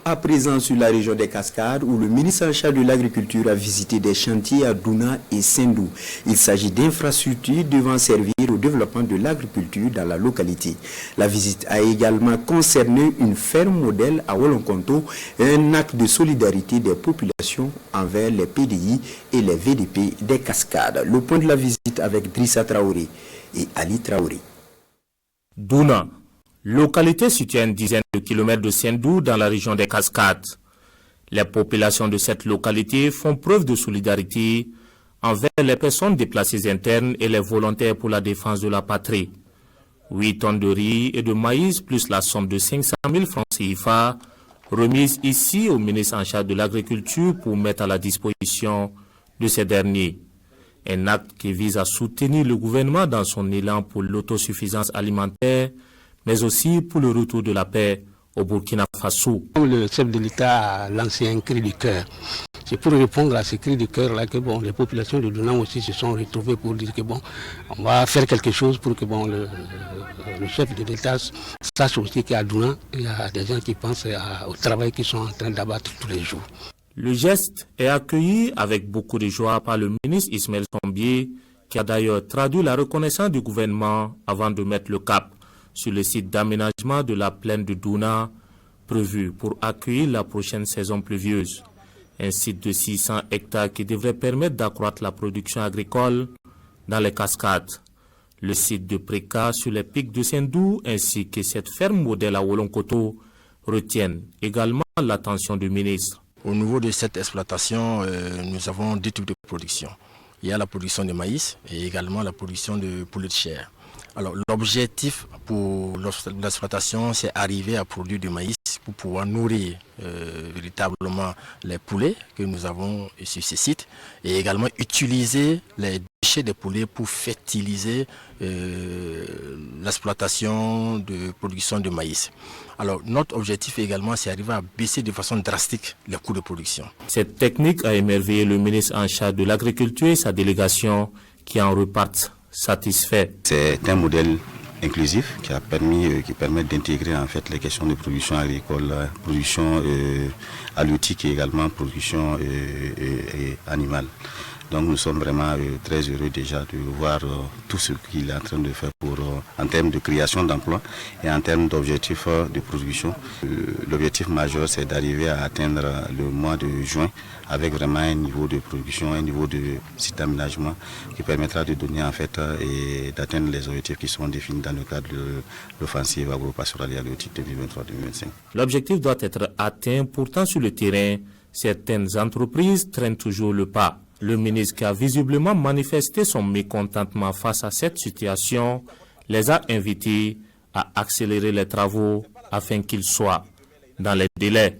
À présent sur la région des Cascades où le ministre en charge de l'agriculture a visité des chantiers à Douna et Sendou. Il s'agit d'infrastructures devant servir au développement de l'agriculture dans la localité. La visite a également concerné une ferme modèle à Wolonkonto, un acte de solidarité des populations envers les PDI et les VDP des Cascades. Le point de la visite avec Drissa Traoré et Ali Traoré. Douna, localité située à une dizaine de kilomètres de Sendou dans la région des Cascades. Les populations de cette localité font preuve de solidarité envers les personnes déplacées internes et les volontaires pour la défense de la patrie. 8 tonnes de riz et de maïs plus la somme de 500 000 francs CFA remise ici au ministre en charge de l'agriculture pour mettre à la disposition de ces derniers. Un acte qui vise à soutenir le gouvernement dans son élan pour l'autosuffisance alimentaire, mais aussi pour le retour de la paix au Burkina Faso. Le chef de l'État a lancé un cri du cœur. C'est pour répondre à ce cri du cœur-là que les populations de Douna aussi se sont retrouvées pour dire que on va faire quelque chose pour que le chef de l'État sache aussi qu'à Douna, il y a des gens qui pensent au travail qu'ils sont en train d'abattre tous les jours. Le geste est accueilli avec beaucoup de joie par le ministre Ismaël Sombier, qui a d'ailleurs traduit la reconnaissance du gouvernement avant de mettre le cap sur le site d'aménagement de la plaine de Douna, prévu pour accueillir la prochaine saison pluvieuse. Un site de 600 hectares qui devrait permettre d'accroître la production agricole dans les Cascades. Le site de Préka sur les pics de Sendou ainsi que cette ferme modèle à Wolonkoto retiennent également l'attention du ministre. Au niveau de cette exploitation, nous avons deux types de production. Il y a la production de maïs et également la production de poulet de chair. Alors l'objectif pour l'exploitation, c'est arriver à produire du maïs pour pouvoir nourrir véritablement les poulets que nous avons sur ces sites et également utiliser les déchets des poulets pour fertiliser l'exploitation de production de maïs. Alors notre objectif également, c'est arriver à baisser de façon drastique les coûts de production. Cette technique a émerveillé le ministre en charge de l'agriculture et sa délégation qui en repartent satisfaits. C'est un modèle inclusif qui permet d'intégrer en fait les questions de production agricole, production halieutique et également production animale. Donc nous sommes vraiment très heureux déjà de voir tout ce qu'il est en train de faire en termes de création d'emplois et en termes d'objectifs de production. L'objectif majeur, c'est d'arriver à atteindre le mois de juin avec vraiment un niveau de production, un niveau de site d'aménagement qui permettra de donner en fait et d'atteindre les objectifs qui sont définis dans le cadre de l'offensive agro-pastorale et halieutique 2023-2025. L'objectif doit être atteint, pourtant sur le terrain, certaines entreprises traînent toujours le pas. Le ministre, qui a visiblement manifesté son mécontentement face à cette situation, les a invités à accélérer les travaux afin qu'ils soient dans les délais.